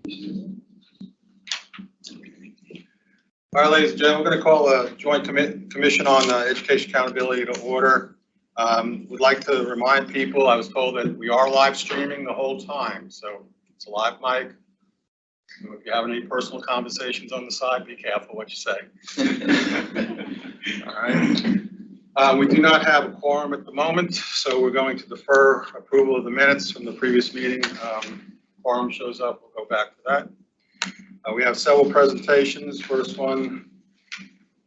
All right, ladies and gentlemen, we're going to call a joint commission on education accountability to order. Would like to remind people, I was told that we are live streaming the whole time, so it's a live mic. So if you have any personal conversations on the side, be careful what you say. All right. We do not have a quorum at the moment, so we're going to defer approval of the minutes from the previous meeting. Quorum shows up, we'll go back to that. We have several presentations. First one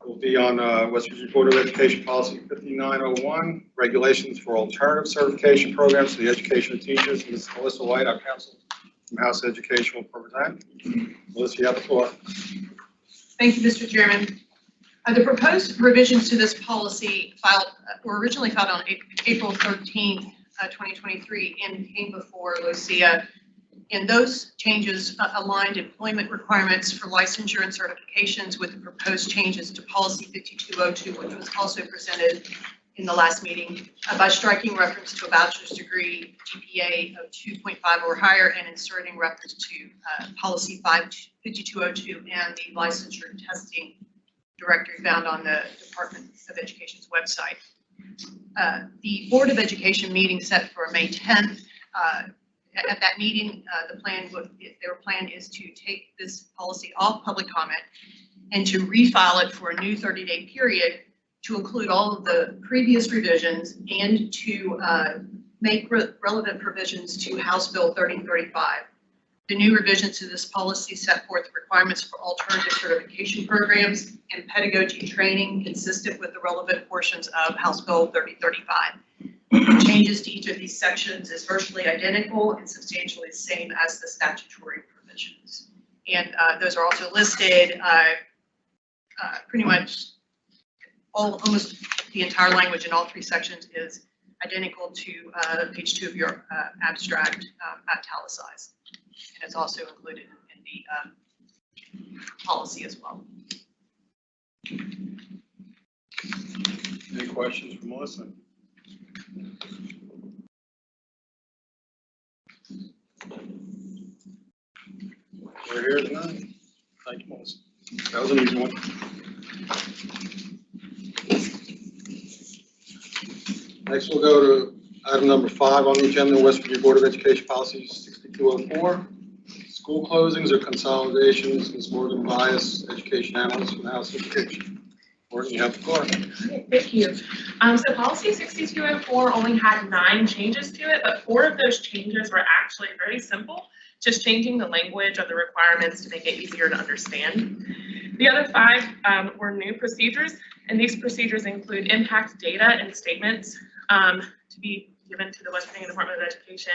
will be on West Virginia Board of Education Policy 5901, regulations for alternative certification programs for the education of teachers. Ms. Melissa White, our counsel from House Education, will present. Melissa, you have the floor. Thank you, Mr. Chairman. The proposed revisions to this policy were originally filed on April 13th, 2023, and came before LOCIA. And those changes aligned employment requirements for licensure and certifications with the proposed changes to Policy 5202, which was also presented in the last meeting, by striking reference to a bachelor's degree GPA of 2.5 or higher and inserting reference to Policy 5202 and the licensure testing directory found on the Department of Education's website. The Board of Education meeting set for May 10th. At that meeting, their plan is to take this policy off public comment and to refile it for a new 30-day period to include all of the previous revisions and to make relevant provisions to House Bill 3035. The new revisions to this policy set forth requirements for alternative certification programs and pedagogy training consistent with the relevant portions of House Bill 3035. Changes to each of these sections is virtually identical and substantially the same as the statutory provisions. And those are also listed pretty much almost the entire language in all three sections is identical to page 2 of your abstract italicized. And it's also included in the policy as well. Any questions for Melissa? We're here tonight. Thank you, Melissa. That was an easy one. Next, we'll go to item number 5 on the agenda, West Virginia Board of Education Policy 6204. School closings or consolidations. Ms. Morgan Bias, Education Analyst from the House Education. Morgan, you have the floor. Thank you. So policy 6204 only had 9 changes to it, but 4 of those changes were actually very simple, just changing the language of the requirements to make it easier to understand. The other 5 were new procedures, and these procedures include impact data and statements to be given to the West Virginia Department of Education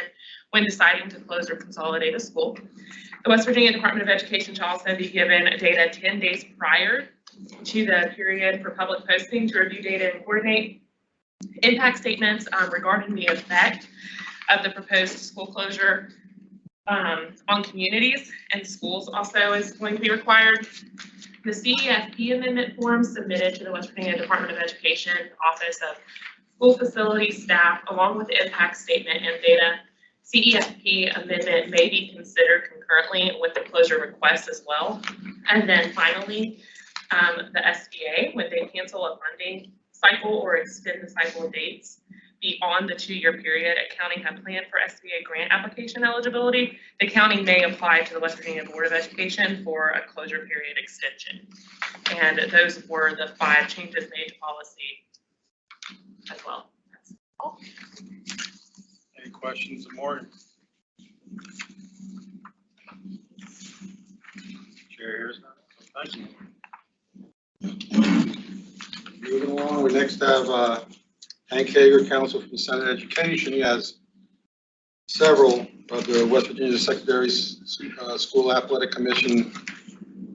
when deciding to close or consolidate a school. The West Virginia Department of Education shall also be given data 10 days prior to the period for public posting to review data and coordinate. Impact statements regarding the effect of the proposed school closure on communities and schools also is going to be required. The CEFP amendment form submitted to the West Virginia Department of Education Office of School Facility Staff, along with the impact statement and data. CEFP amendment may be considered concurrently with the closure request as well. And then finally, the SBA, when they cancel a funding cycle or extend the cycle dates beyond the 2-year period a county had planned for SBA grant application eligibility, the county may apply to the West Virginia Board of Education for a closure period extension. And those were the 5 changes made to policy as well. That's all. Any questions of Morgan? Chair here's none. Thank you. Moving along, we next have Hank Hager, counsel from Senate Education. He has several of the West Virginia Secondary School Athletic Commission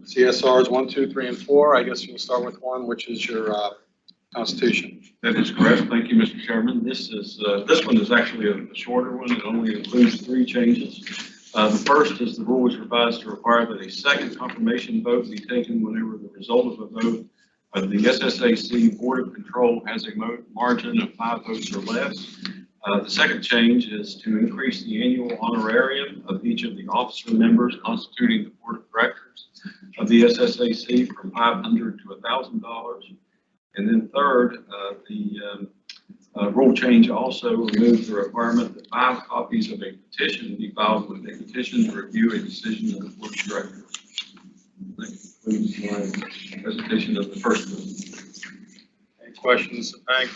CSRs 1, 2, 3, and 4. I guess we'll start with 1, which is your Constitution. That is correct. Thank you, Mr. Chairman. This one is actually a shorter one. It only includes 3 changes. The first is the rule was revised to require that a second confirmation vote be taken whenever the result of a vote of the SSAC Board of Control has a margin of 5 votes or less. The second change is to increase the annual honorarium of each of the officer members constituting the board of directors of the SSAC from $500 to $1,000. And then third, the rule change also removes the requirement that 5 copies of a petition be filed with a petition to review a decision of the board of directors. That concludes my presentation of the first one. Any questions, Hank?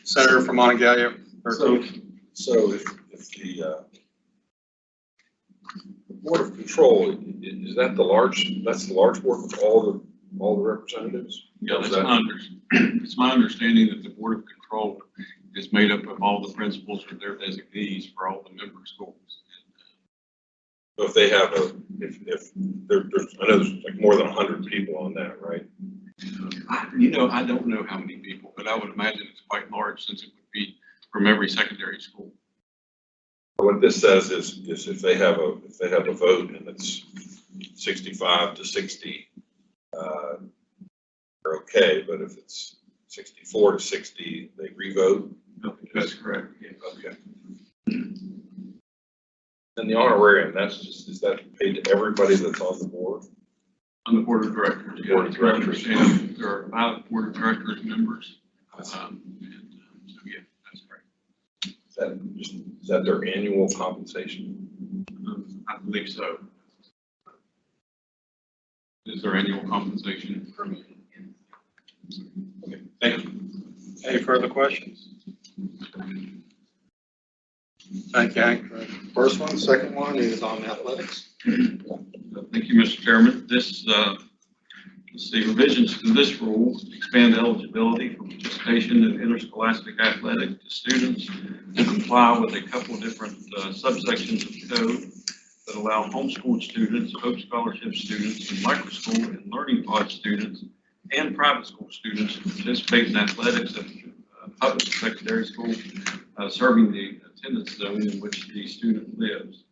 Senator from Montague, 13th. So if the Board of Control, is that that's the large board with all the representatives? Yeah, it's my understanding that the Board of Control is made up of all the principals or their designees for all the member schools. So if they have there's, I know there's like more than 100 people on that, right? I don't know how many people, but I would imagine it's quite large since it would be from every secondary school. What this says is if they have a vote and it's 65 to 60, they're okay. But if it's 64 to 60, they revote. That's correct. Yeah. Okay. And the honorarium, is that paid to everybody that's on the board? On the board of directors. Board of directors. And there are 5 board of directors members. So yeah, that's correct. Is that their annual compensation? I believe so. Is their annual compensation? Okay, thank you. Any further questions? Thank you, Hank. First one, second one is on athletics. Thank you, Mr. Chairman. This, revisions to this rule expand eligibility for participation in interscholastic athletics to students to comply with a couple of different subsections of the code that allow homeschooled students, Hope Scholarship students, and microschool and learning pod students, and private school students to participate in athletics at public secondary school, serving the attendance zone in which the student lives.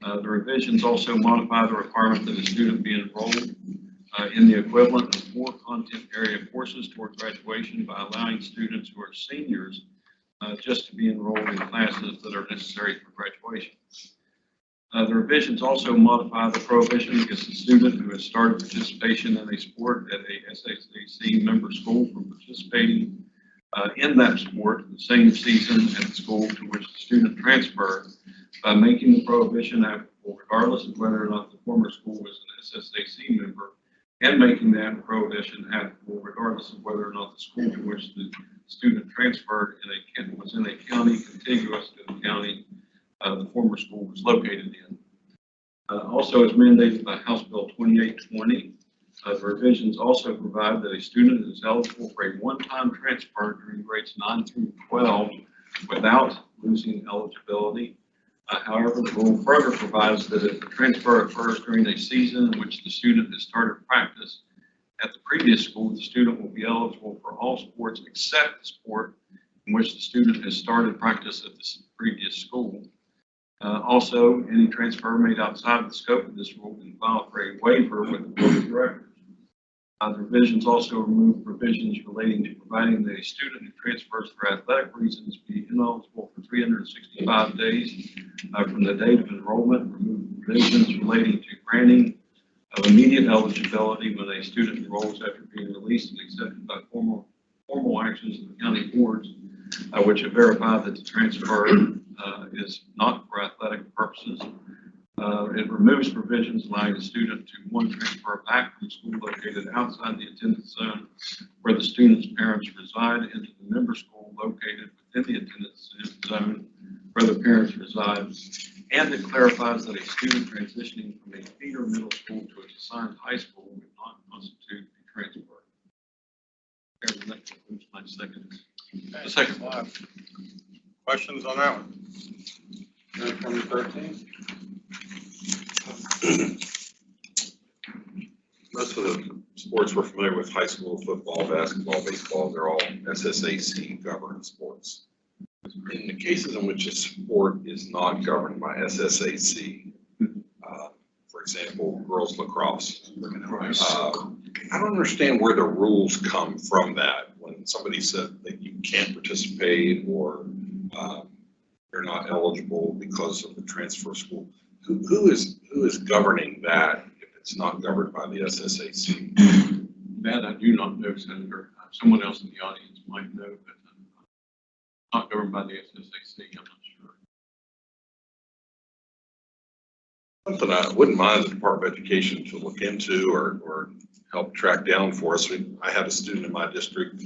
The revisions also modify the requirement that a student be enrolled in the equivalent of 4 content area courses toward graduation by allowing students who are seniors just to be enrolled in classes that are necessary for graduation. The revisions also modify the prohibition against a student who has started participation in a sport at a SSAC member school from participating in that sport the same season at the school to which the student transferred, by making the prohibition applicable regardless of whether or not the former school was an SSAC member, and making that prohibition applicable regardless of whether or not the school to which the student transferred was in a county contiguous to the county the former school was located in. Also, as mandated by House Bill 2820, the revisions also provide that a student is eligible for a one-time transfer during grades 9 through 12 without losing eligibility. However, the rule further provides that if the transfer occurs during a season in which the student has started practice at the previous school, the student will be eligible for all sports except the sport in which the student has started practice at the previous school. Also, any transfer made outside of the scope of this rule can file for a waiver with the board of directors. The revisions also remove provisions relating to providing that a student who transfers for athletic reasons be ineligible for 365 days from the date of enrollment. Remove provisions relating to granting of immediate eligibility when a student enrolls after being released and accepted by formal actions of the county boards, which have verified that the transfer is not for athletic purposes. It removes provisions allowing the student to transfer back from school located outside the attendance zone where the student's parents reside into the member school located within the attendance zone where the parents reside. And it clarifies that a student transitioning from a feeder middle school to an assigned high school would not constitute a transfer. That concludes my the second one. Questions on that one? From 13. Most of the sports we're familiar with, high school football, basketball, baseball, they're all SSAC governed sports. In the cases in which a sport is not governed by SSAC, for example, girls lacrosse, I don't understand where the rules come from that when somebody said that you can't participate or you're not eligible because of the transfer school. Who is governing that if it's not governed by the SSAC? That I do not know, Senator. Someone else in the audience might know, but not governed by the SSAC, I'm not sure. Something I wouldn't mind the Department of Education to look into or help track down for us. I had a student in my district,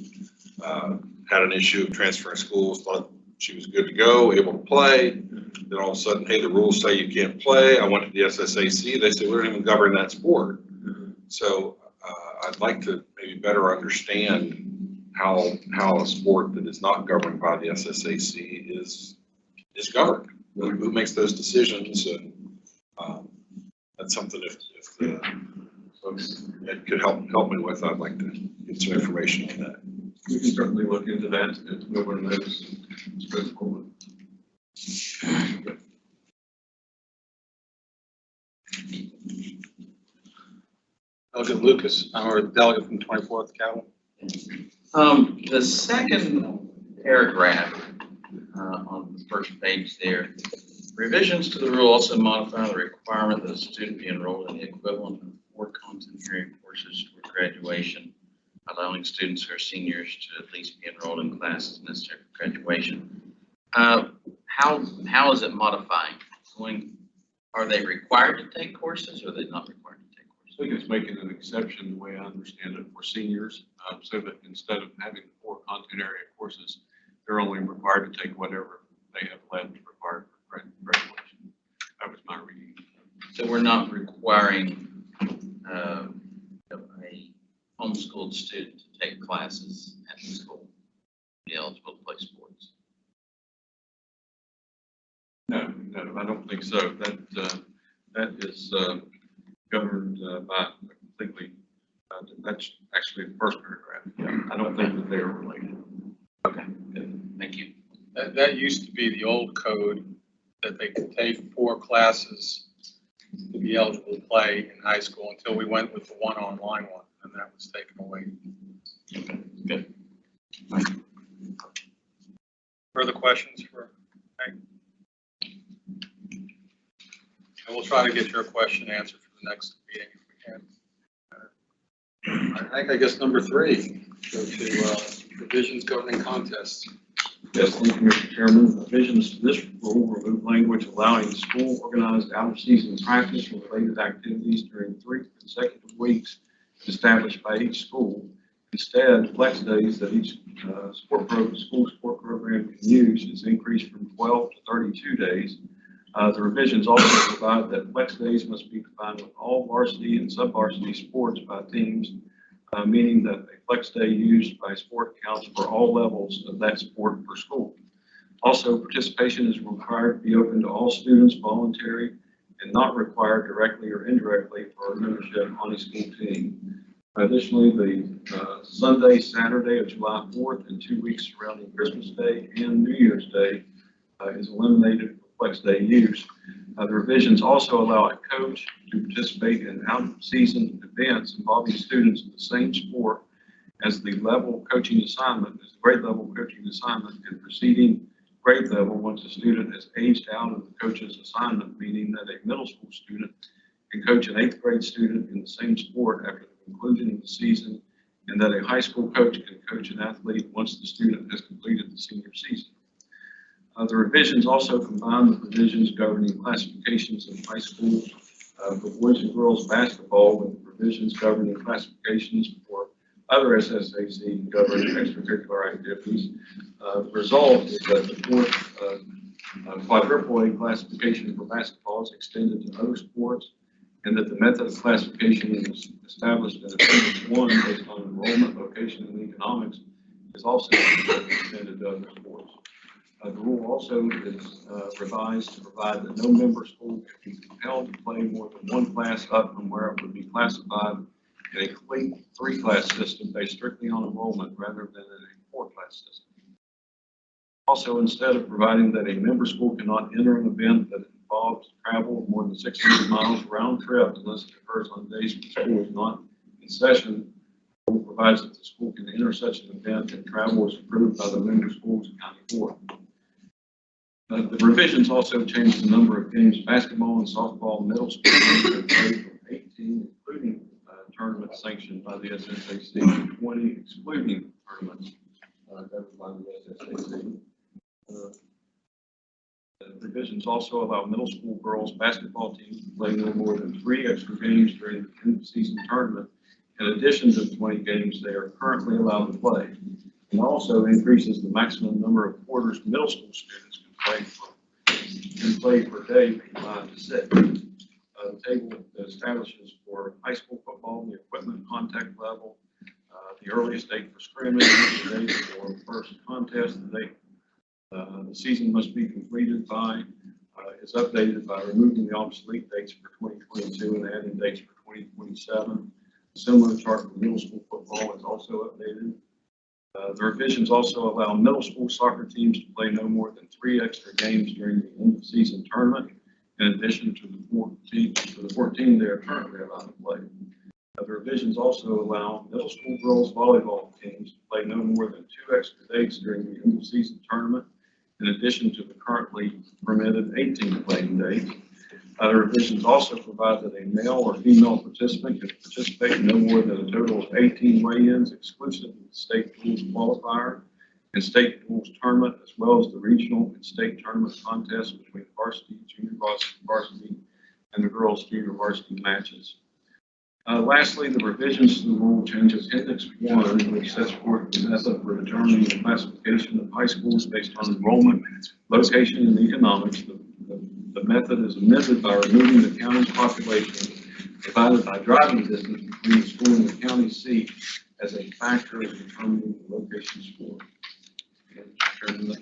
had an issue of transferring schools, thought she was good to go, able to play. Then all of a sudden, hey, the rules say you can't play. I went to the SSAC. They said, we don't even govern that sport. So I'd like to maybe better understand how a sport that is not governed by the SSAC is governed. Who makes those decisions? And that's something if the folks that could help me with, I'd like to get some information on that. We can certainly look into that if no one knows. Delegate Lucas, our delegate from 24th Capital. The second paragraph on the first page there, revisions to the rule also modify the requirement that a student be enrolled in the equivalent of 4 content area courses for graduation, allowing students who are seniors to at least be enrolled in classes necessary for graduation. How is it modifying? Are they required to take courses or are they not required to take courses? I think it's making an exception, the way I understand it, for seniors, so that instead of having 4 content area courses, they're only required to take whatever they have left required for graduation. That was my reading. So we're not requiring a homeschooled student to take classes at the school, be eligible to play sports. No, I don't think so. That is governed by completely. That's actually the first paragraph. Yeah, I don't think that they are related. Okay, good. Thank you. That used to be the old code that they could take 4 classes to be eligible to play in high school until we went with the one online one, and that was taken away. Okay, good. Further questions for Meg? And we'll try to get your question answered for the next meeting if we can. I guess number 3, go to provisions governing contests. Yes, thank you, Mr. Chairman. Revisions to this rule remove language allowing school organized out-of-season practice and related activities during 3 consecutive weeks established by each school. Instead, flex days that each school sport program can use is increased from 12 to 32 days. The revisions also provide that flex days must be combined with all varsity and sub-varsity sports by teams, meaning that a flex day used by sport counts for all levels of that sport per school. Also, participation is required to be open to all students, voluntary, and not required directly or indirectly for membership on a school team. Additionally, the Sunday, Saturday of July 4th and 2 weeks surrounding Christmas Day and New Year's Day is eliminated for flex day use. The revisions also allow a coach to participate in out-of-season events involving students in the same sport as the level coaching assignment, as the grade level coaching assignment, and preceding grade level once a student has aged out of the coach's assignment, meaning that a middle school student can coach an 8th grade student in the same sport after the conclusion of the season, and that a high school coach can coach an athlete once the student has completed the senior season. The revisions also combine the provisions governing classifications in high school for boys and girls basketball with the provisions governing classifications for other SSAC governed extracurricular activities. The result is that the 4th quadruple A classification for basketball is extended to other sports, and that the method of classification is established in Appendix 1 based on enrollment, location, and economics is also extended to other sports. The rule also is revised to provide that no member school can be compelled to play more than 1 class up from where it would be classified in a complete 3-class system based strictly on enrollment rather than in a 4-class system. Also, instead of providing that a member school cannot enter an event that involves travel of more than 600 miles round trip unless it occurs on days when school is not in session, the rule provides that the school can enter such an event and travel is approved by the member schools and county board. The revisions also changed the number of games basketball and softball middle school games are played from 18, including tournaments sanctioned by the SSAC, to 20, excluding tournaments governed by the SSAC. The revisions also allow middle school girls basketball teams to play no more than 3 extra games during the end of season tournament, in addition to the 20 games they are currently allowed to play, and also increases the maximum number of quarters middle school students can play per day from 5 to 6. The table establishes for high school football the equipment contact level, the earliest date for scrimmage, the date for first contest, the date the season must be completed by, is updated by removing the obsolete dates for 2022 and adding dates for 2027. A similar chart for middle school football is also updated. The revisions also allow middle school soccer teams to play no more than 3 extra games during the end of season tournament, in addition to the 14 they are currently allowed to play. The revisions also allow middle school girls volleyball teams to play no more than 2 extra dates during the end of season tournament, in addition to the currently permitted 18 playing dates. The revisions also provide that a male or female participant can participate in no more than a total of 18 weigh-ins exclusive of the state duals qualifier and state duals tournament, as well as the regional and state tournament contests between varsity, junior varsity, and the girls' junior varsity matches. Lastly, the revisions to the rule changes Index 1, which sets forth the method for determining the classification of high schools based on enrollment, location, and economics. The method is amended by removing the county's population divided by driving distance between the school and the county seat as a factor in determining the location score. And that's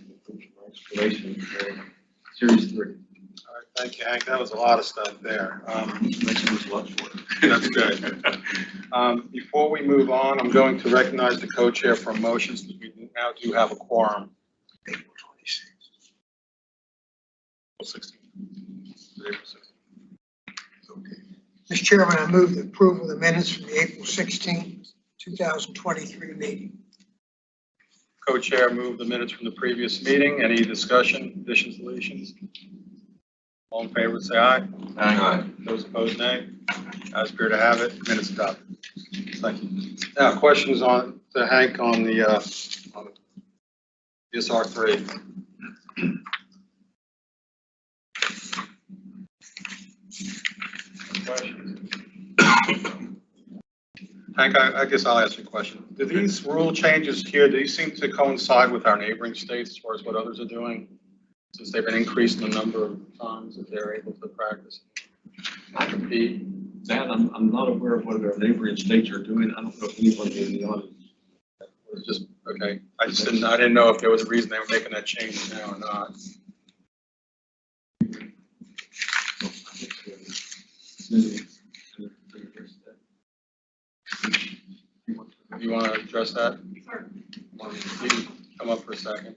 my explanation for Series 3. All right, thank you, Hank. That was a lot of stuff there. Makes it a lot shorter. That's good. Before we move on, I'm going to recognize the co-chair for motions, because we now do have a quorum. April 16th. April 16th. Okay. Mr. Chairman, I move the approval of the minutes from the April 16, 2023 meeting. Co-chair moved the minutes from the previous meeting. Any discussion, additions, deletions? All in favor, say aye. Aye. Those opposed, nay. As appear to have it, minutes adopted. Thank you. Now, questions on to Hank on the DSR 3. Questions? Hank, I guess I'll ask you a question. Do these rule changes here, do these seem to coincide with our neighboring states as far as what others are doing? Since they've been increasing the number of times that they're able to practice and compete? That I'm not aware of what our neighboring states are doing. I don't know if anybody in the audience. It's just, okay, I didn't know if there was a reason they were making that change now or not. You want to address that? Sure. You can come up for a second.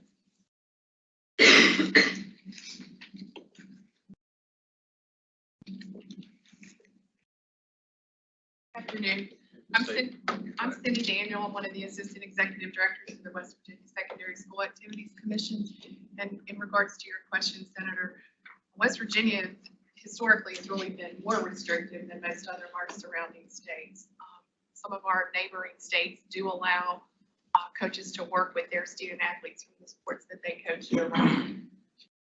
Afternoon. I'm Cindy Daniel. I'm one of the assistant executive directors of the West Virginia Secondary School Activities Commission. And in regards to your question, Senator, West Virginia historically has really been more restrictive than most other of our surrounding states. Some of our neighboring states do allow coaches to work with their student athletes from the sports that they coach year-round.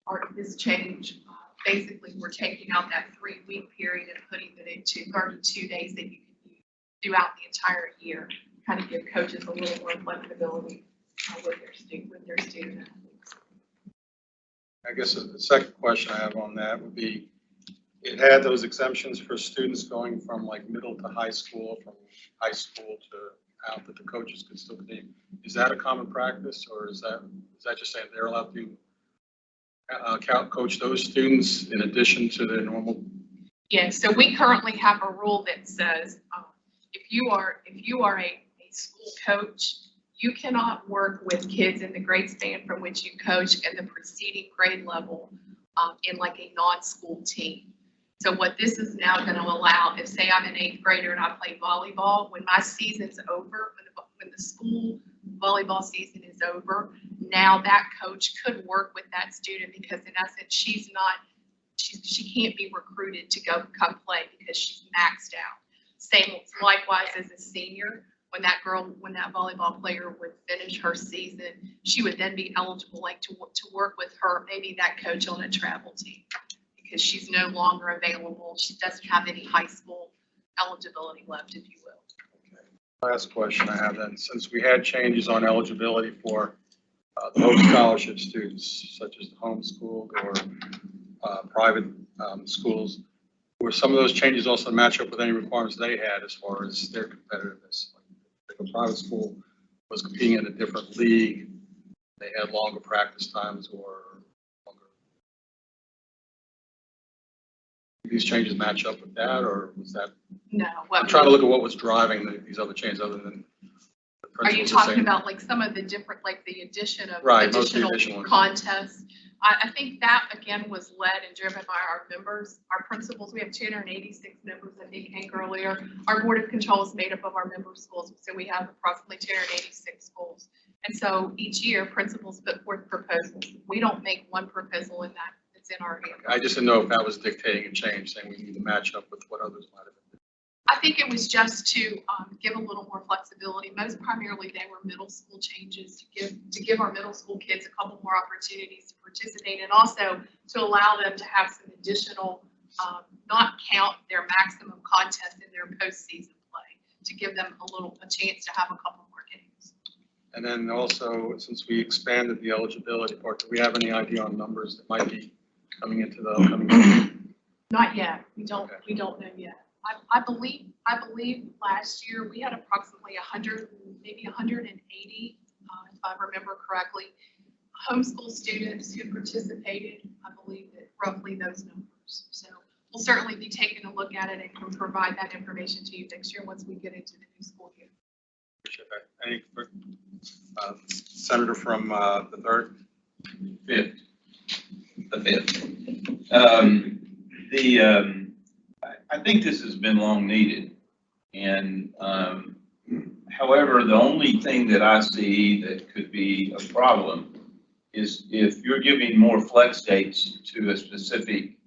Part of this change, basically, we're taking out that 3-week period and putting it into 32 days that you can use throughout the entire year, kind of give coaches a little more flexibility with their student athletes. I guess the second question I have on that would be, it had those exemptions for students going from like middle to high school, from high school to out, that the coaches could still be. Is that a common practice, or is that just saying they're allowed to coach those students in addition to their normal? Yeah, so we currently have a rule that says if you are a school coach, you cannot work with kids in the grade span from which you coach and the preceding grade level in like a non-school team. So what this is now going to allow, if say I'm an 8th grader and I play volleyball, when my season's over, when the school volleyball season is over, now that coach could work with that student because in essence, she can't be recruited to go come play because she's maxed out. Same likewise as a senior, when that volleyball player would finish her season, she would then be eligible to work with her, maybe that coach on a travel team because she's no longer available. She doesn't have any high school eligibility left, if you will. Last question I have then, since we had changes on eligibility for the Hope Scholarship students, such as the homeschooled or private schools, were some of those changes also match up with any requirements they had as far as their competitiveness? Like if a private school was competing in a different league, they had longer practice times or longer. Did these changes match up with that, or was that? No. I'm trying to look at what was driving these other changes other than. Are you talking about like some of the different, like the addition of Right, most of the additional additional ones. contests? I think that again was led and driven by our members, our principals. We have 286 members, I think, Hank earlier. Our board of control is made up of our member schools, so we have approximately 286 schools. And so each year, principals put forth proposals. We don't make one proposal in that. It's in our hands. I just didn't know if that was dictating a change, saying we need to match up with what others might have been. I think it was just to give a little more flexibility. Most primarily, they were middle school changes to give our middle school kids a couple more opportunities to participate, and also to allow them to have some additional, not count their maximum contest in their postseason play, to give them a chance to have a couple more games. And then also, since we expanded the eligibility part, do we have any idea on numbers that might be coming into the upcoming year? Not yet. We don't. Okay. We don't know yet. I believe last year we had approximately 100, maybe 180, if I remember correctly, homeschool students who participated. I believe that roughly those numbers. So we'll certainly be taking a look at it and can provide that information to you next year once we get into the new school year. Appreciate that. Any, Senator from the 3rd? The fifth. I think this has been long needed, and however, the only thing that I see that could be a problem is if you're giving more flex dates to a specific,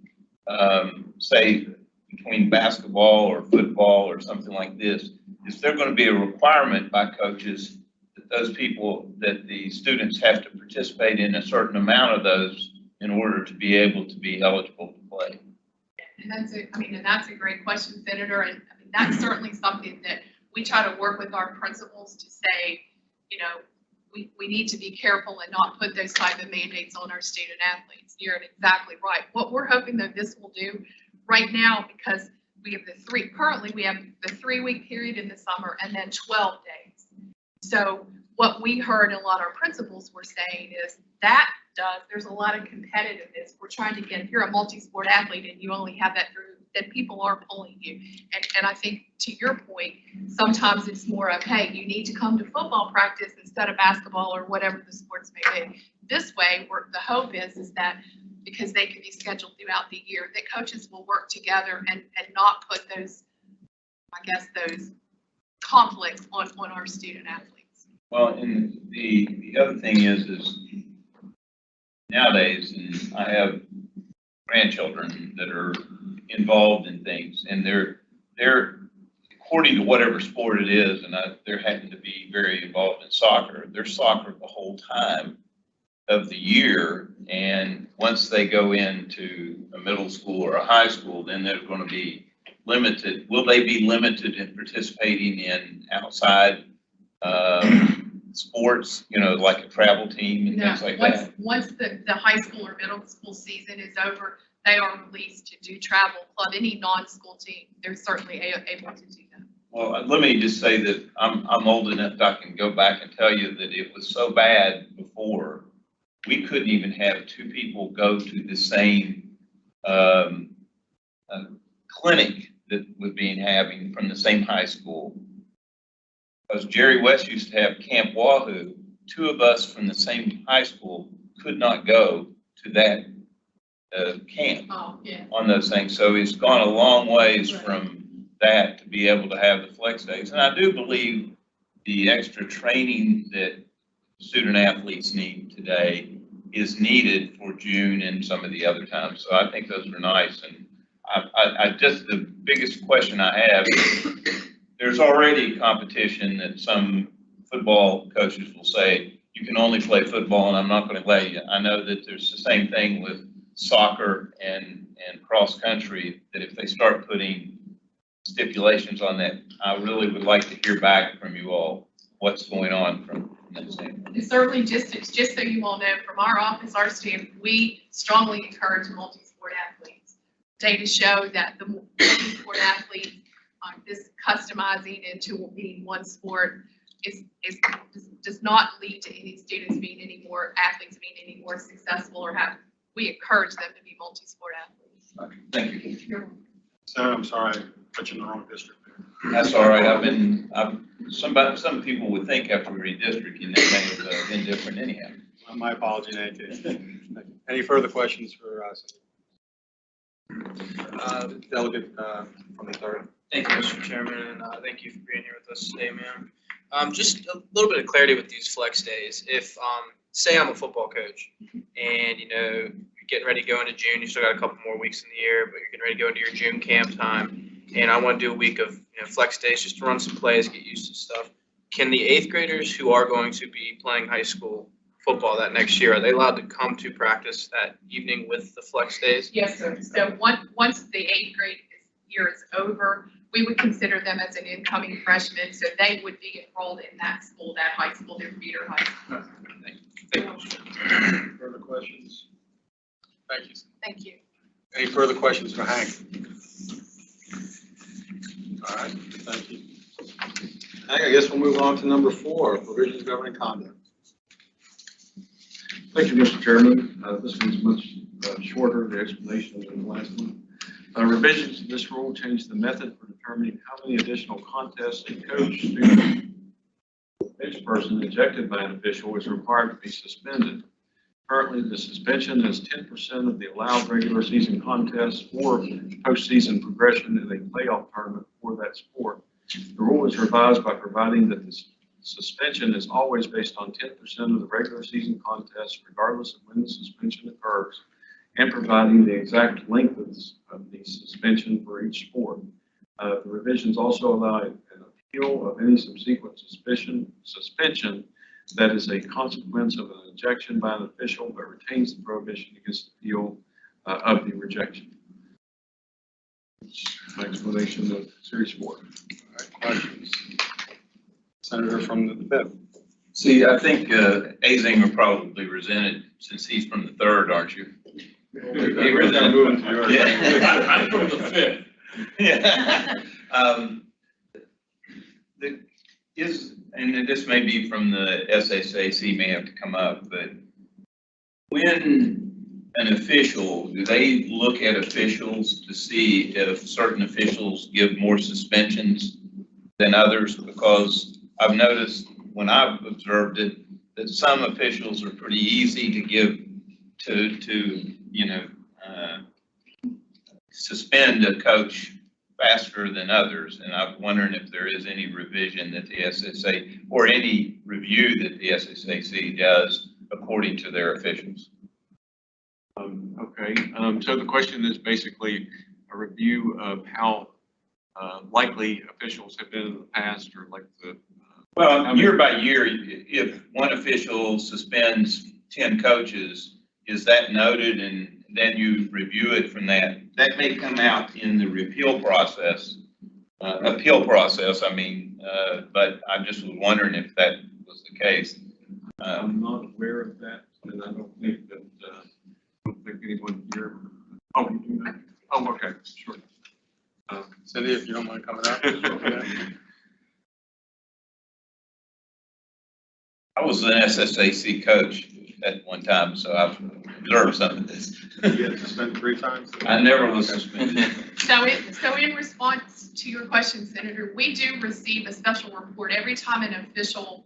say, between basketball or football or something like this, is there going to be a requirement by coaches that the students have to participate in a certain amount of those in order to be able to be eligible to play? And that's a great question, Senator. And I mean, that's certainly something that we try to work with our principals to say, you know, we need to be careful and not put those type of mandates on our student athletes. You're exactly right. What we're hoping that this will do right now, because we have currently we have the 3-week period in the summer and then 12 days. So what we heard a lot of our principals were saying is there's a lot of competitiveness. We're trying to get, if you're a multi-sport athlete and you only have that through, then people are pulling you. And I think to your point, sometimes it's more of, hey, you need to come to football practice instead of basketball or whatever the sports may be. This way, the hope is that because they can be scheduled throughout the year, that coaches will work together and not put those conflicts on our student athletes. Well, and the other thing is nowadays, and I have grandchildren that are involved in things, and they're according to whatever sport it is, and they're having to be very involved in soccer. They're soccer the whole time of the year, and once they go into a middle school or a high school, then they're going to be limited. Will they be limited in participating in outside sports, like a travel team and things like that? Once the high school or middle school season is over, they are released to do travel club, any non-school team. They're certainly able to do that. Well, let me just say that I'm old enough that I can go back and tell you that it was so bad before, we couldn't even have two people go to the same clinic that was being having from the same high school. Because Jerry West used to have Camp Wahoo, two of us from the same high school could not go to that camp Oh, yeah. on those things. So it's gone a long ways Right. from that to be able to have the flex days. And I do believe the extra training that student athletes need today is needed for June and some of the other times. So I think those are nice. And I just, the biggest question I have is there's already competition that some football coaches will say, you can only play football and I'm not going to let you. I know that there's the same thing with soccer and cross country, that if they start putting stipulations on that, I really would like to hear back from you all what's going on from that standpoint. And certainly, just so you all know, from our office, our staff, we strongly encourage multi-sport athletes. Data show that the multi-sport athlete, this customizing into being one sport does not lead to any students being any more, athletes being any more successful or have, we encourage them to be multi-sport athletes. Thank you. So I'm sorry, I put you in the wrong district there. That's all right. Some people would think after redistricting that may have been different anyhow. Well, my apology in any case. Any further questions for us? Delegate from the third. Thank you, Mr. Chairman, and thank you for being here with us today, ma'am. Just a little bit of clarity with these flex days. If, say I'm a football coach and, you're getting ready to go into June, you still got a couple more weeks in the year, but you're getting ready to go into your June camp time, and I want to do a week of flex days just to run some plays, get used to stuff. Can the 8th graders who are going to be playing high school football that next year, are they allowed to come to practice that evening with the flex days? Yes, sir. So once the 8th grade year is over, we would consider them as an incoming freshman, so they would be enrolled in that school, that high school, their feeder high school. Thank you. Further questions? Thank you. Thank you. Any further questions for Hank? All right, thank you. Hank, I guess we'll move on to number 4, provisions governing conduct. Thank you, Mr. Chairman. This one's much shorter, the explanation than the last one. Revisions to this rule change the method for determining how many additional contests a coach, student, bench person ejected by an official is required to be suspended. Currently, the suspension is 10% of the allowed regular season contests or postseason progression in a playoff tournament for that sport. The rule is revised by providing that the suspension is always based on 10% of the regular season contests, regardless of when the suspension occurs, and providing the exact length of the suspension for each sport. The revisions also allow an appeal of any subsequent suspension that is a consequence of an ejection by an official but retains the prohibition against appeal of the rejection. My explanation of series 4. All right, questions? Senator from the 5th. See, I think Azinger probably resented, since he's from the 3rd, aren't you? He resented moving to yours. Yeah. I'm from the 5th. Yeah. And this may be from the SSAC, may have to come up, but when an official, do they look at officials to see if certain officials give more suspensions than others? Because I've noticed when I've observed it, that some officials are pretty easy to give to suspend a coach faster than others. And I'm wondering if there is any revision that the SSA or any review that the SSAC does according to their officials. Okay, so the question is basically a review of how likely officials have been in the past, or like the. Well, year by year, if one official suspends 10 coaches, is that noted and then you review it from that? That may come out in the appeal process, but I just was wondering if that was the case. I'm not aware of that, and I don't think that, I don't think anyone here. Oh, you do that? Oh, okay, sure. Cindy, if you don't mind coming up. I was an SSAC coach at one time, so I've observed some of this. You had suspended 3 times? I never was suspended. So in response to your question, Senator, we do receive a special report every time an official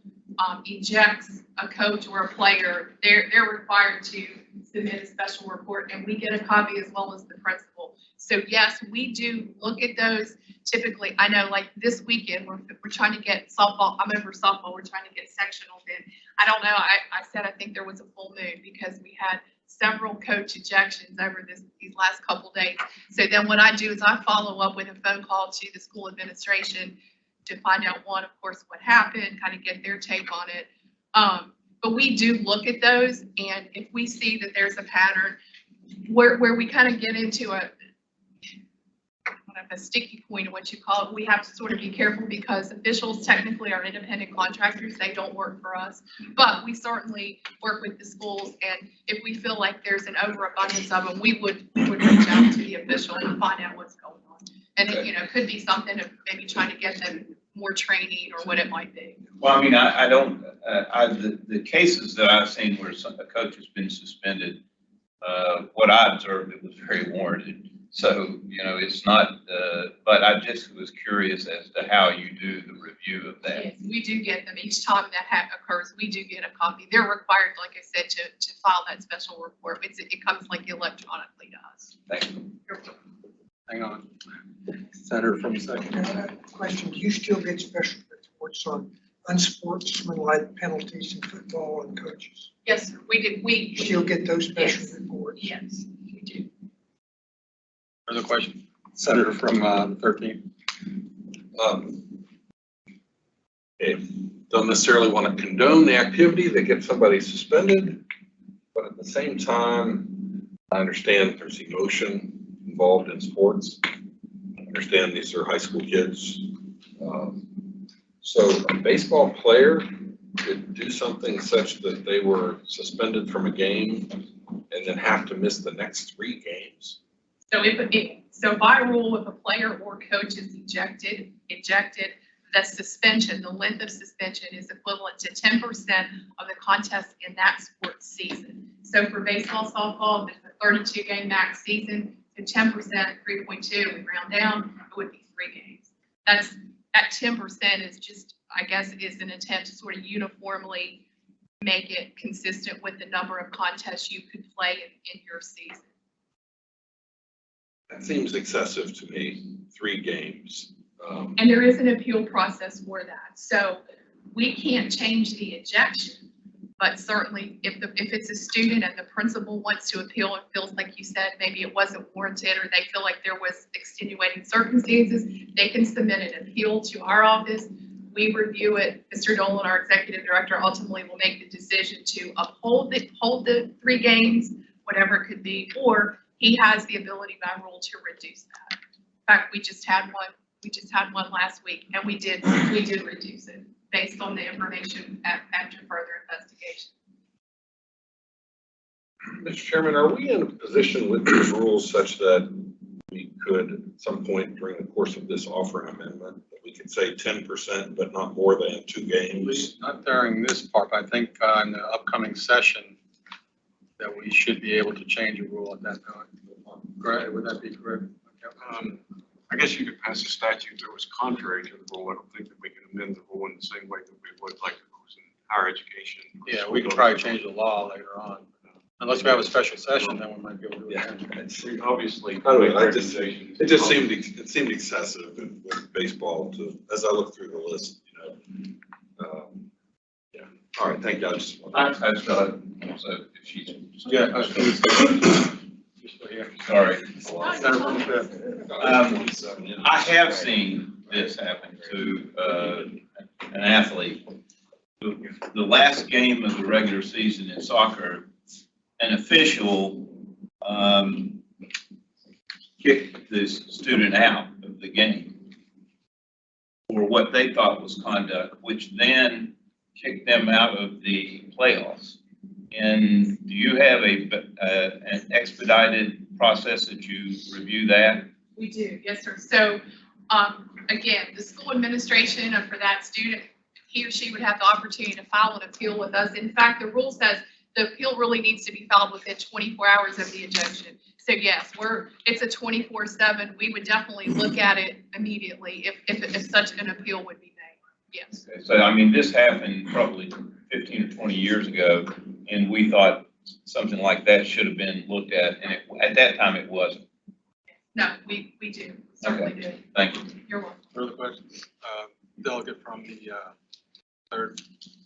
ejects a coach or a player, they're required to submit a special report, and we get a copy as well as the principal. So yes, we do look at those. Typically, I know like this weekend, we're trying to get softball, I'm over softball, we're trying to get sectionals in. I don't know, I said I think there was a full moon because we had several coach ejections over these last couple days. So then what I do is I follow up with a phone call to the school administration to find out, one, of course, what happened, kind of get their take on it. But we do look at those, and if we see that there's a pattern where we kind of get into a sticky point, or what you call it, we have to sort of be careful because officials technically are independent contractors. They don't work for us, but we certainly work with the schools. And if we feel like there's an overabundance of them, we would reach out to the official and find out what's going on. And it, could be something of maybe trying to get them more training or what it might be. Well, I mean, the cases that I've seen where a coach has been suspended, what I observed, it was very warranted. So, it's not, but I just was curious as to how you do the review of that. Yes, we do get them each time that occurs. We do get a copy. They're required, like I said, to file that special report. It comes like electronically to us. Thank you. Hang on. Senator from the second. Question, do you still get special reports on unsportsmanlike penalties in football and coaches? Yes, sir. We do. We Still get those special Yes. reports? Yes, we do. Further question? Senator from the 13th. Don't necessarily want to condone the activity that gets somebody suspended, but at the same time, I understand there's emotion involved in sports. I understand these are high school kids. So a baseball player could do something such that they were suspended from a game and then have to miss the next 3 games. So by rule, if a player or coach is ejected, the suspension, the length of suspension is equivalent to 10% of the contest in that sports season. So for baseball, softball, there's a 32-game max season, so 10%, 3.2, we round down, it would be 3 games. That 10% is just, I guess, is an attempt to sort of uniformly make it consistent with the number of contests you could play in your season. That seems excessive to me, 3 games. And there is an appeal process for that. So we can't change the ejection, but certainly if it's a student and the principal wants to appeal and feels like you said, maybe it wasn't warranted or they feel like there was extenuating circumstances, they can submit an appeal to our office. We review it. Mr. Dolan, our executive director, ultimately will make the decision to hold the 3 games, whatever it could be, or he has the ability by rule to reduce that. In fact, we just had one last week, and we did reduce it based on the information after further investigation. Mr. Chairman, are we in a position with these rules such that we could at some point during the course of this offer an amendment that we could say 10%, but not more than 2 games? Not during this part, but I think in the upcoming session that we should be able to change a rule at that time. Correct? Would that be correct? I guess you could pass a statute that was contrary to the rule. I don't think that we can amend the rule in the same way that we would like it was in higher education. Yeah, we could probably change the law later on. Unless we have a special session, then we might be able to do Yeah, it. Obviously. I don't know, it just seemed excessive with baseball as I look through the list, Yeah, all right, thank you. I've got also, if she's. Yeah. Sorry. Senator from the 5th. I have seen this happen to an athlete. The last game of the regular season in soccer, an official kicked this student out of the game for what they thought was conduct, which then kicked them out of the playoffs. And do you have an expedited process that you review that? We do, yes, sir. So again, the school administration for that student, he or she would have the opportunity to file an appeal with us. In fact, the rule says the appeal really needs to be filed within 24 hours of the ejection. So yes, it's a 24/7. We would definitely look at it immediately if such an appeal would be made. Yes. Okay, so I mean, this happened probably 15 or 20 years ago, and we thought something like that should have been looked at, and at that time it wasn't. No, we do, certainly do. Thank you. You're welcome. Further questions? Delegate from the third.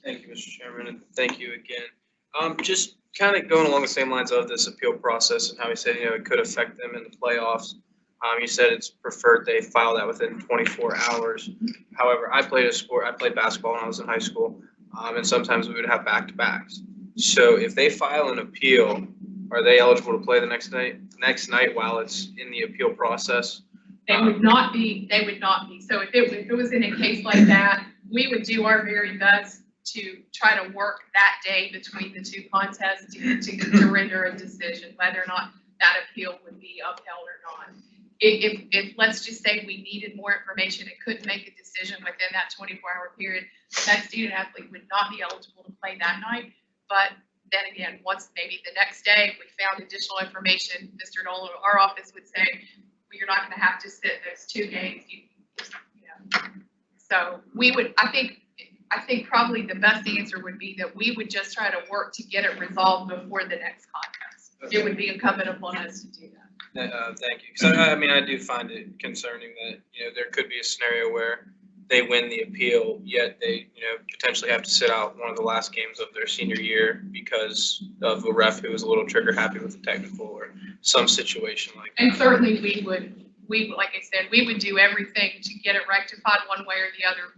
Thank you, Mr. Chairman, and thank you again. Just kind of going along the same lines of this appeal process and how he said, it could affect them in the playoffs. You said it's preferred they file that within 24 hours. However, I played basketball when I was in high school, and sometimes we would have back-to-backs. So if they file an appeal, are they eligible to play the next night while it's in the appeal process? They would not be. So if it was in a case like that, we would do our very best to try to work that day between the two contests to render a decision, whether or not that appeal would be upheld or not. If let's just say we needed more information and couldn't make a decision within that 24-hour period, that student athlete would not be eligible to play that night. But then again, once maybe the next day, if we found additional information, Mr. Nolan, our office would say, well, you're not going to have to sit those 2 games. So we would, I think probably the best answer would be that we would just try to work to get it resolved before the next contest. It would be incumbent upon us to do that. Thank you. So I do find it concerning that, there could be a scenario where they win the appeal, yet they, potentially have to sit out one of the last games of their senior year because of a ref who was a little trigger happy with the technical or some situation like that. And certainly we would, like I said, we would do everything to get it rectified one way or the other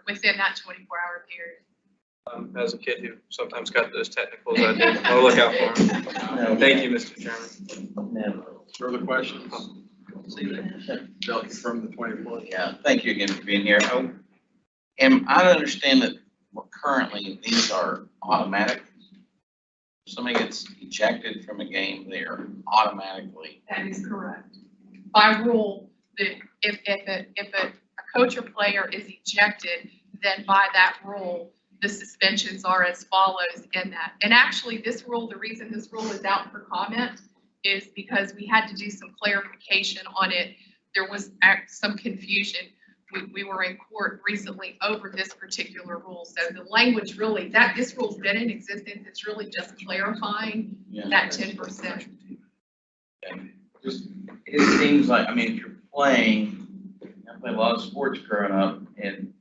within that 24-hour period. As a kid who sometimes got those technicals, I'll look out for them. Thank you, Mr. Chairman. Further questions? Delegate from the 24th. Yeah, thank you again for being here. I understand that currently these are automatic. If somebody gets ejected from a game, they are automatically. That is correct. By rule, if a coach or player is ejected, then by that rule, the suspensions are as follows in that. And actually this rule, the reason this rule is out for comment is because we had to do some clarification on it. There was some confusion. We were in court recently over this particular rule. So the language really, this rule's been in existence. It's really just clarifying that 10%. It seems like, I mean, if you're playing, I played a lot of sports growing up, and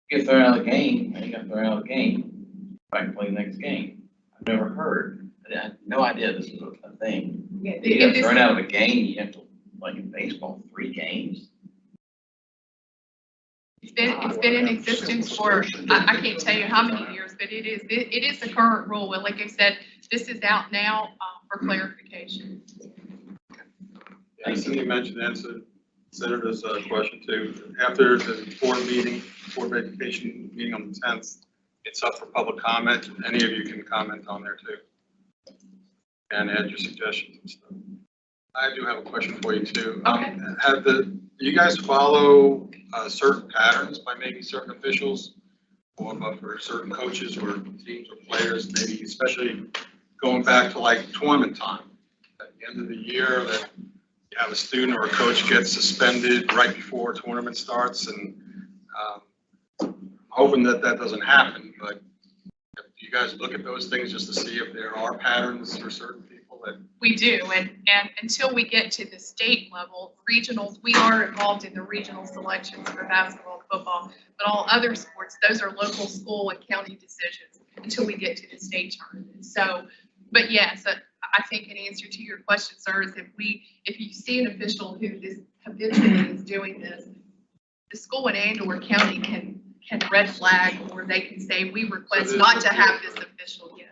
you get thrown out of the game, and you got thrown out of the game, back to play the next game. I've never heard, I had no idea this was a thing. Yeah, You get thrown out of a game, you have to, like in baseball, 3 games. It's been in existence for, I can't tell you how many years, but it is the current rule. And like I said, this is out now for clarification. Cindy mentioned and considered as a question too. After the board vacation meeting on the 10th, it's up for public comment. Any of you can comment on there too. And add your suggestions and stuff. I do have a question for you too. Okay. Do you guys follow certain patterns by maybe certain officials or for certain coaches or teams or players, maybe especially going back to like tournament time at the end of the year that you have a student or a coach get suspended right before a tournament starts, and I'm hoping that doesn't happen, but do you guys look at those things just to see if there are patterns for certain people that? We do, and until we get to the state level, regionals, we are involved in the regional selections for basketball and football, but all other sports, those are local school and county decisions until we get to the state tournament. So, but yes, I think in answer to your question, sir, is if you see an official who is habitually is doing this, the school and/or county can red flag, or they can say, we request not to have this official, yes.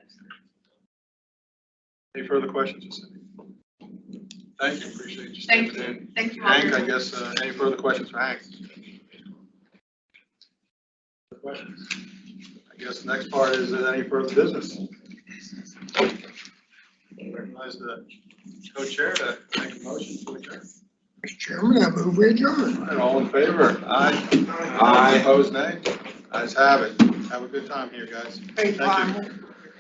Any further questions, Cindy? Thank you, appreciate you Thank stepping you. in. Thank you. Hank, I guess, any further questions for Hank? Questions? I guess the next part is any further business? Recognize the co-chair to make a motion to adjourn. Mr. Chairman, I move we adjourn. All right, all in favor? Aye. Aye. Opposed, nay? Ayes have it. Have a good time here, guys. Hey, Thank you.